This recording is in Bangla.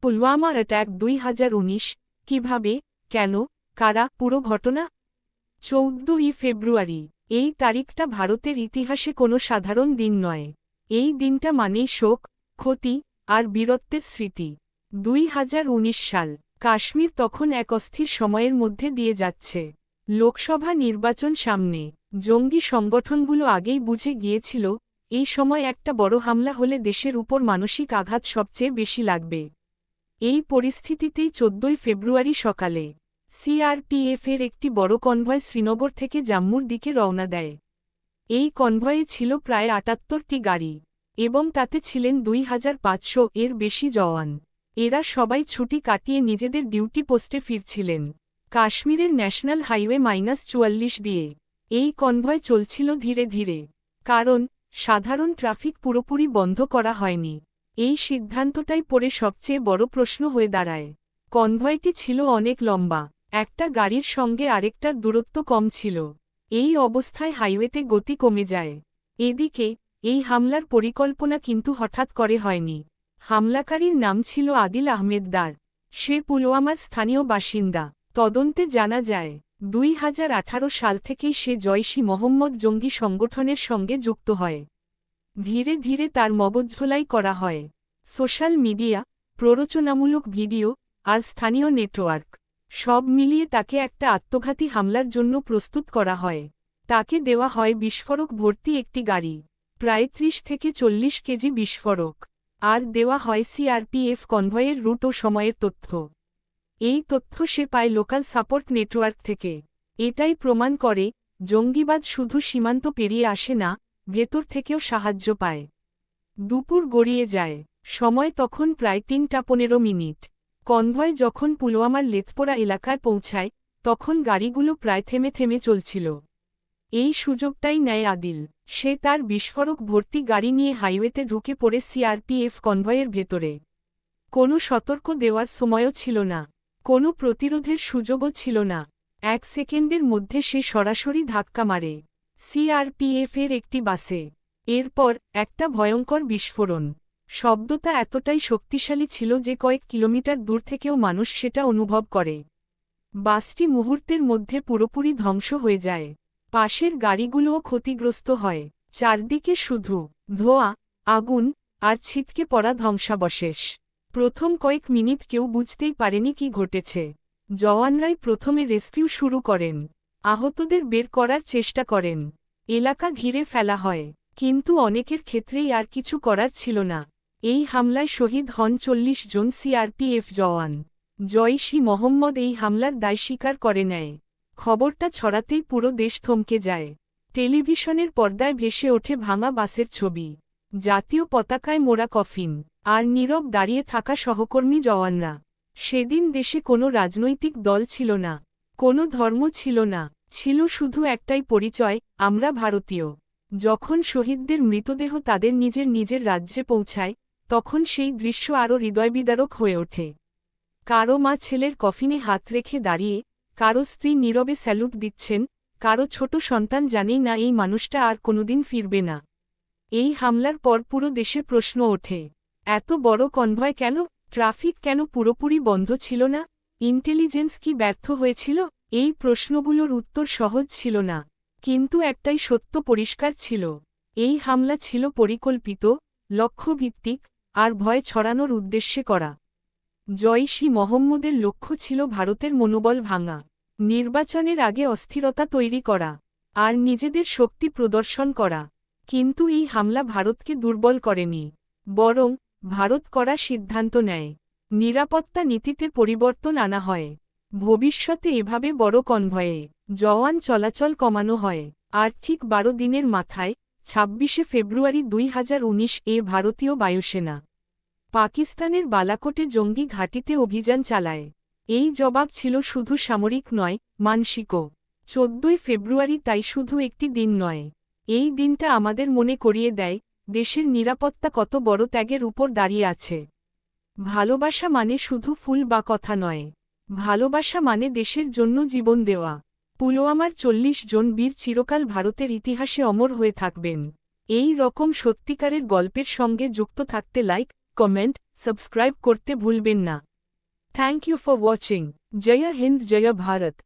পুলওয়ামা অ্যাটাক 2019 কিভাবে, কেন, কারা, পুরো ঘটনা। 14ই ফেব্রুয়ারি। এই তারিখটা ভারতের ইতিহাসে কোনো সাধারণ দিন নয়। এই দিনটা মানেই শোক, ক্ষতি, আর বীরত্বের স্মৃতি। 2019 সাল। কাশ্মীর তখন এক অস্থির সময়ের মধ্যে দিয়ে যাচ্ছে। লোকসভা নির্বাচন সামনে। জঙ্গি সংগঠনগুলো আগেই বুঝে গিয়েছিল, এই সময় একটা বড় হামলা হলে দেশের উপর মানসিক আঘাত সবচেয়ে বেশি লাগবে। এই পরিস্থিতিতেই 14ই ফেব্রুয়ারি সকালে সিআরপিএফের একটি বড় কনভয় শ্রীনগর থেকে জম্মুর দিকে রওনা দেয়। এই কনভয়ে ছিল প্রায় ৭৮টি গাড়ি, এবং তাতে ছিলেন ২৫০০ এর বেশি জওয়ান। এরা সবাই ছুটি কাটিয়ে নিজেদের ডিউটি পোস্টে ফিরছিলেন কাশ্মীরের ন্যাশনাল হাইওয়ে -৪৪ দিয়ে। এই কনভয় চলছিল ধীরে ধীরে, কারণ সাধারণ ট্রাফিক পুরোপুরি বন্ধ করা হয়নি। এই সিদ্ধান্তটাই পরে সবচেয়ে বড় প্রশ্ন হয়ে দাঁড়ায়। কনভয়টি ছিল অনেক লম্বা, একটা গাড়ির সঙ্গে আরেকটার দূরত্ব কম ছিল। এই অবস্থায় হাইওয়েতে গতি কমে যায়। এদিকে এই হামলার পরিকল্পনা কিন্তু হঠাৎ করে হয়নি। হামলাকারীর নাম ছিল আদিল আহমেদ দার। সে পুলওয়ামার স্থানীয় বাসিন্দা। তদন্তে জানা যায় ২০১৮ সাল থেকেই সে জয়শি মোহাম্মদ জঙ্গি সংগঠনের সঙ্গে যুক্ত হয়। ধীরে ধীরে তার মগজধোলাই করা হয়। সোশ্যাল মিডিয়া, প্ররোচনামূলক ভিডিও, আর স্থানীয় নেটওয়ার্ক, সব মিলিয়ে তাকে একটা আত্মঘাতী হামলার জন্য প্রস্তুত করা হয়। তাকে দেওয়া হয় বিস্ফোরক ভর্তি একটি গাড়ি, প্রায় ৩০ থেকে ৪০ কেজি বিস্ফোরক, আর দেওয়া হয় সিআরপিএফ কনভয়ের রুট ও সময়ের তথ্য। এই তথ্য সে পায় লোকাল সাপোর্ট নেটওয়ার্ক থেকে। এটাই প্রমাণ করে, জঙ্গিবাদ শুধু সীমান্ত পেরিয়ে আসে না, ভেতর থেকেও সাহায্য পায়। দুপুর গড়িয়ে যায়। সময় তখন প্রায় ৩টা ১৫ মিনিট। কনভয় যখন পুলওয়ামার লেথপোরা এলাকায় পৌঁছায়, তখন গাড়িগুলো প্রায় থেমে থেমে চলছিল। এই সুযোগটাই নেয় আদিল। সে তার বিস্ফোরক ভর্তি গাড়ি নিয়ে হাইওয়েতে ঢুকে পড়ে সিআরপিএফ কনভয়ের ভেতরে। কোনো সতর্ক দেওয়ার সময়ও ছিল না, কোনো প্রতিরোধের সুযোগও ছিল না। ১ সেকেন্ডের মধ্যে সে সরাসরি ধাক্কা মারে সিআরপিএফের একটি বাসে। এরপর একটা ভয়ঙ্কর বিস্ফোরণ। শব্দটা এতটাই শক্তিশালী ছিল যে কয়েক কিলোমিটার দূর থেকেও মানুষ সেটা অনুভব করে। বাসটি মুহূর্তের মধ্যে পুরোপুরি ধ্বংস হয়ে যায়। পাশের গাড়িগুলোও ক্ষতিগ্রস্ত হয়। চারদিকে শুধু ধোঁয়া, আগুন, আর ছিটকে পড়া ধ্বংসাবশেষ। প্রথম কয়েক মিনিট কেউ বুঝতেই পারেনি কি ঘটেছে। জওয়ানরাই প্রথমে রেস্কিউ শুরু করেন, আহতদের বের করার চেষ্টা করেন। এলাকা ঘিরে ফেলা হয়, কিন্তু অনেকের ক্ষেত্রেই আর কিছু করার ছিল না। এই হামলায় শহীদ হন ৪০ জন সিআরপিএফ জওয়ান। জয়শি মোহাম্মদ এই হামলার দায় স্বীকার করে নেয়। খবরটা ছড়াতেই পুরো দেশ থমকে যায়। টেলিভিশনের পর্দায় ভেসে ওঠে ভাঙা বাসের ছবি, জাতীয় পতাকায় মোড়া কফিন, আর নীরব দাঁড়িয়ে থাকা সহকর্মী জওয়ানরা। সেদিন দেশে কোনো রাজনৈতিক দল ছিল না, কোনো ধর্ম ছিল না, ছিল শুধু একটাই পরিচয়, আমরা ভারতীয়। যখন শহীদদের মৃতদেহ তাদের নিজের নিজের রাজ্যে পৌঁছায়, তখন সেই দৃশ্য আরও হৃদয়বিদারক হয়ে ওঠে। কারো মা ছেলের কফিনে হাত রেখে দাঁড়িয়ে, কারো স্ত্রী নীরবে স্যালুট দিচ্ছেন, কারো ছোট সন্তান জানেই না এই মানুষটা আর কোনোদিন ফিরবে না। এই হামলার পর পুরো দেশে প্রশ্ন ওঠে, এত বড় কনভয় কেন? ট্রাফিক কেন পুরোপুরি বন্ধ ছিল না? ইন্টেলিজেন্স কি ব্যর্থ হয়েছিল? এই প্রশ্নগুলোর উত্তর সহজ ছিল না, কিন্তু একটাই সত্য পরিষ্কার ছিল। এই হামলা ছিল পরিকল্পিত, লক্ষ্যভিত্তিক, আর ভয় ছড়ানোর উদ্দেশ্যে করা। জয়শি মোহাম্মদের লক্ষ্য ছিল ভারতের মনোবল ভাঙা, নির্বাচনের আগে অস্থিরতা তৈরি করা, আর নিজেদের শক্তি প্রদর্শন করা। কিন্তু এই হামলা ভারতকে দুর্বল করেনি, বরং ভারত করার সিদ্ধান্ত নেয়। নিরাপত্তা নীতিতে পরিবর্তন আনা হয়। ভবিষ্যতে এভাবে বড় কনভয়ে জওয়ান চলাচল কমানো হয়। আর ঠিক ১২ দিনের মাথায় ২৬শে ফেব্রুয়ারি ২০১৯ ভারতীয় বায়ুসেনা পাকিস্তানের বালাকোটে জঙ্গি ঘাঁটিতে অভিযান চালায়। এই জবাব ছিল শুধু সামরিক নয়, মানসিকও। ১৪ই ফেব্রুয়ারি তাই শুধু একটি দিন নয়। এই দিনটা আমাদের মনে করিয়ে দেয়, দেশের নিরাপত্তা কত বড় ত্যাগের উপর দাঁড়িয়ে আছে। ভালোবাসা মানে শুধু ফুল বা কথা নয়, ভালোবাসা মানে দেশের জন্য জীবন দেওয়া। পুলওয়ামার ৪০ জন বীর চিরকাল ভারতের ইতিহাসে অমর হয়ে থাকবেন। এই রকম সত্যিকারের গল্পের সঙ্গে যুক্ত থাকতে লাইক, কমেন্ট, সাবস্ক্রাইব করতে ভুলবেন না। Thank you for watching. জয় হিন্দ, জয় ভারত।